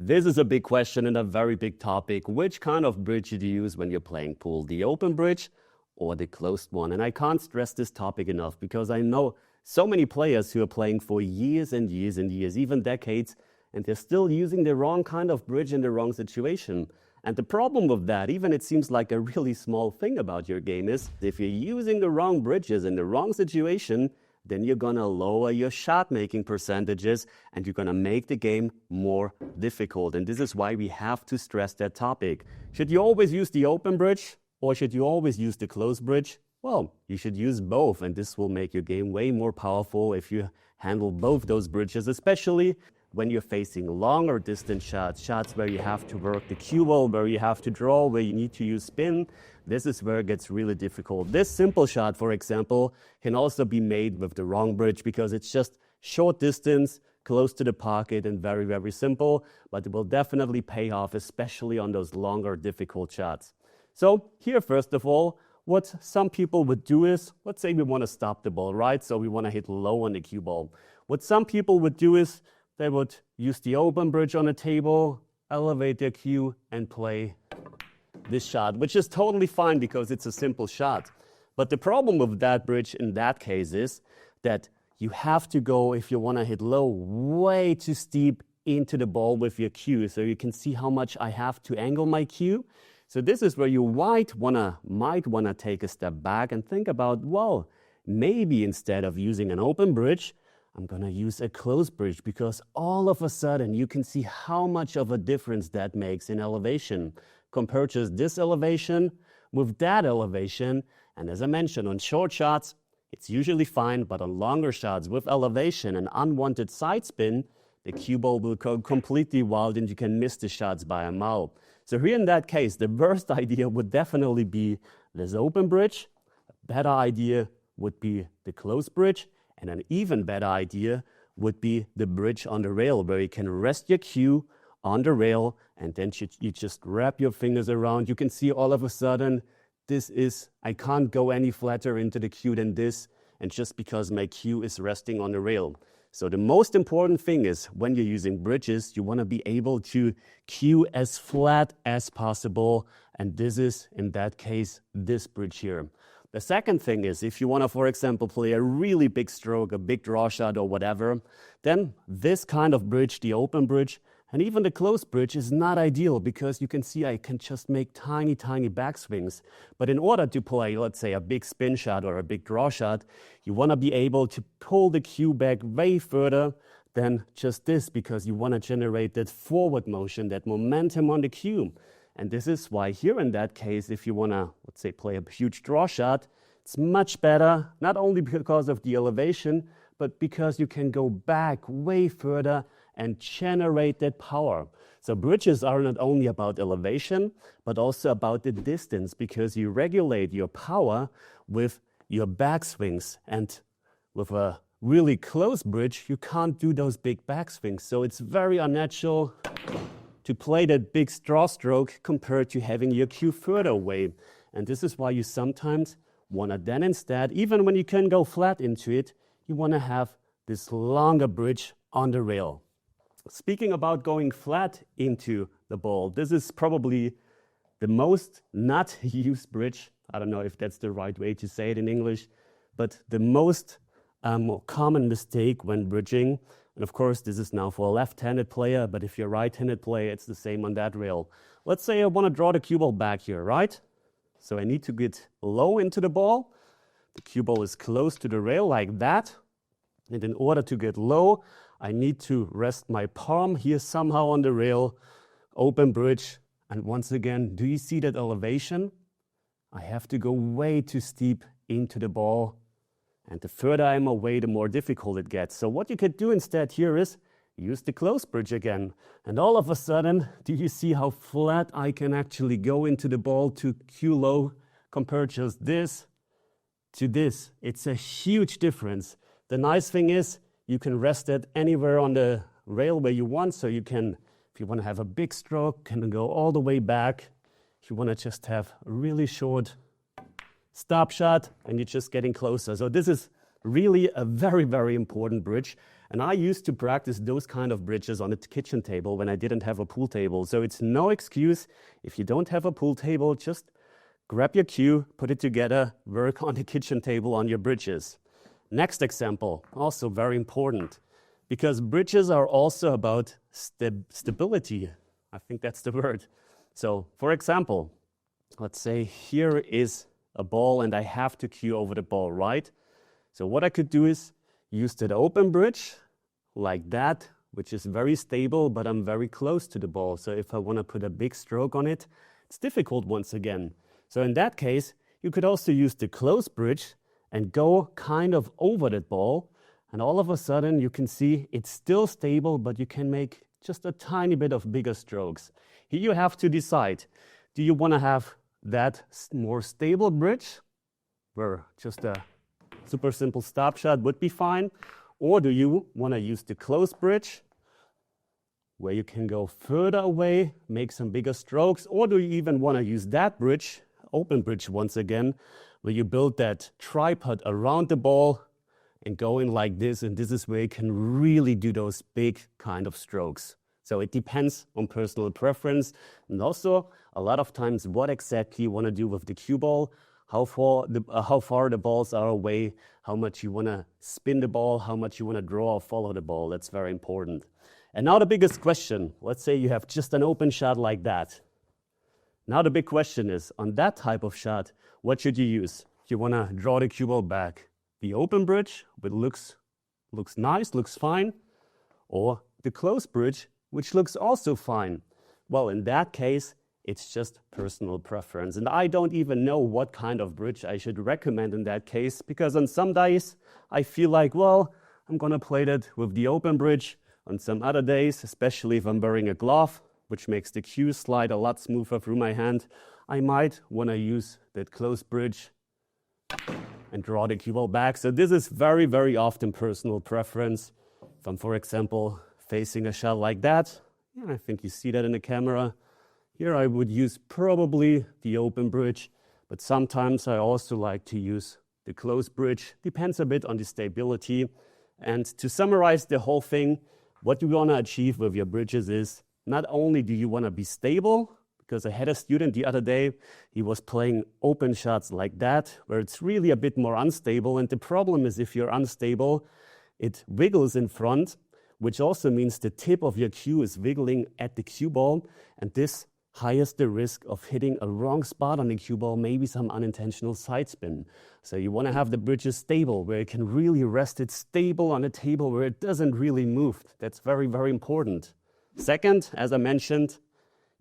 This is a big question and a very big topic. Which kind of bridge do you use when you're playing pool? The open bridge or the closed one? And I can't stress this topic enough because I know so many players who are playing for years and years and years, even decades, and they're still using the wrong kind of bridge in the wrong situation. And the problem with that, even it seems like a really small thing about your game, is if you're using the wrong bridges in the wrong situation, then you're gonna lower your shot making percentages and you're gonna make the game more difficult. And this is why we have to stress that topic. Should you always use the open bridge or should you always use the closed bridge? Well, you should use both, and this will make your game way more powerful if you handle both those bridges, especially when you're facing longer distance shots where you have to work the cue ball, where you have to draw, where you need to use spin. This is where it gets really difficult. This simple shot, for example, can also be made with the wrong bridge because it's just short distance, close to the pocket, and very, very simple, but it will definitely pay off, especially on those longer, difficult shots. So here, first of all, what some people would do is, let's say we want to stop the ball, right? So we want to hit low on the cue ball. What some people would do is they would use the open bridge on the table, elevate their cue, and play this shot, which is totally fine because it's a simple shot. But the problem with that bridge in that case is that you have to go, if you want to hit low, way too steep into the ball with your cue. So you can see how much I have to angle my cue. So this is where you might wanna take a step back and think about, well, maybe instead of using an open bridge, I'm gonna use a closed bridge, because all of a sudden you can see how much of a difference that makes in elevation. Compare just this elevation with that elevation. And as I mentioned, on short shots, it's usually fine, but on longer shots with elevation and unwanted side spin, the cue ball will go completely wild and you can miss the shots by a mile. So here in that case, the worst idea would definitely be this open bridge. A better idea would be the closed bridge. And an even better idea would be the bridge on the rail, where you can rest your cue on the rail and then you just wrap your fingers around. You can see all of a sudden, I can't go any flatter into the cue than this, and just because my cue is resting on the rail. So the most important thing is when you're using bridges, you want to be able to cue as flat as possible. And this is, in that case, this bridge here. The second thing is, if you want to, for example, play a really big stroke, a big draw shot or whatever, then this kind of bridge, the open bridge, and even the closed bridge is not ideal, because you can see I can just make tiny, tiny backswings. But in order to play, let's say, a big spin shot or a big draw shot, you want to be able to pull the cue back way further than just this, because you want to generate that forward motion, that momentum on the cue. And this is why here in that case, if you want to, let's say, play a huge draw shot, it's much better, not only because of the elevation, but because you can go back way further and generate that power. So bridges are not only about elevation, but also about the distance, because you regulate your power with your backswings. And with a really close bridge, you can't do those big backswings. So it's very unnatural to play that big straw stroke compared to having your cue further away. And this is why you sometimes want to then instead, even when you can go flat into it, you want to have this longer bridge on the rail. Speaking about going flat into the ball, this is probably the most not used bridge. I don't know if that's the right way to say it in English, but the most common mistake when bridging. And of course, this is now for a left-handed player, but if you're a right-handed player, it's the same on that rail. Let's say I want to draw the cue ball back here, right? So I need to get low into the ball. The cue ball is close to the rail like that. And in order to get low, I need to rest my palm here somehow on the rail, open bridge. And once again, do you see that elevation? I have to go way too steep into the ball. And the further I'm away, the more difficult it gets. So what you could do instead here is use the closed bridge again. And all of a sudden, do you see how flat I can actually go into the ball to cue low compared just this to this? It's a huge difference. The nice thing is you can rest it anywhere on the rail where you want. So you can, if you want to have a big stroke, can go all the way back. If you want to just have a really short stop shot, and you're just getting closer. So this is Really a very, very important bridge. And I used to practice those kind of bridges on the kitchen table when I didn't have a pool table. So it's no excuse. If you don't have a pool table, just grab your cue, put it together, work on the kitchen table on your bridges. Next example, also very important, because bridges are also about stability. I think that's the word. So for example, let's say here is a ball and I have to cue over the ball, right? So what I could do is use that open bridge like that, which is very stable, but I'm very close to the ball. So if I want to put a big stroke on it, it's difficult once again. So in that case, you could also use the close bridge and go kind of over that ball. And all of a sudden you can see it's still stable, but you can make just a tiny bit of bigger strokes. Here you have to decide, do you want to have that more stable bridge where just a super simple stop shot would be fine? Or do you want to use the close bridge where you can go further away, make some bigger strokes? Or do you even want to use that bridge, open bridge once again, where you build that tripod around the ball and go in like this, and this is where you can really do those big kind of strokes. So it depends on personal preference, and also a lot of times what exactly you want to do with the cue ball, how far the balls are away, how much you want to spin the ball, how much you want to draw or follow the ball. That's very important. And now the biggest question, let's say you have just an open shot like that. Now the big question is, on that type of shot, what should you use? You want to draw the cue ball back. The open bridge, which looks nice, looks fine, or the close bridge, which looks also fine. Well, in that case, it's just personal preference. And I don't even know what kind of bridge I should recommend in that case, because on some days I feel like, well, I'm going to play that with the open bridge. On some other days, especially if I'm wearing a glove, which makes the cue slide a lot smoother through my hand, I might want to use that close bridge and draw the cue ball back. So this is very, very often personal preference. If I'm, for example, facing a shot like that, I think you see that in the camera. Here I would use probably the open bridge, but sometimes I also like to use the close bridge. Depends a bit on the stability. And to summarize the whole thing, what you want to achieve with your bridges is not only do you want to be stable, because I had a student the other day, he was playing open shots like that, where it's really a bit more unstable. And the problem is if you're unstable, it wiggles in front, which also means the tip of your cue is wiggling at the cue ball. And this highest the risk of hitting a wrong spot on the cue ball, maybe some unintentional side spin. So you want to have the bridges stable, where you can really rest it stable on a table where it doesn't really move. That's very, very important. Second, as I mentioned,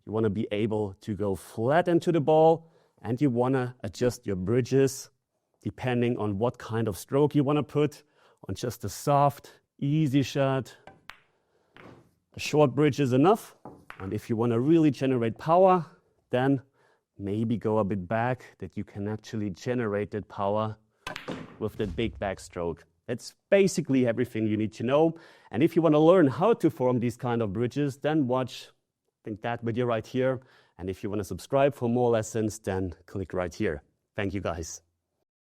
you want to be able to go flat into the ball, and you want to adjust your bridges depending on what kind of stroke you want to put on just a soft, easy shot. A short bridge is enough. And if you want to really generate power, then maybe go a bit back, that you can actually generate that power with that big backstroke. That's basically everything you need to know. And if you want to learn how to form these kind of bridges, then watch, I think, that video right here. And if you want to subscribe for more lessons, then click right here. Thank you, guys.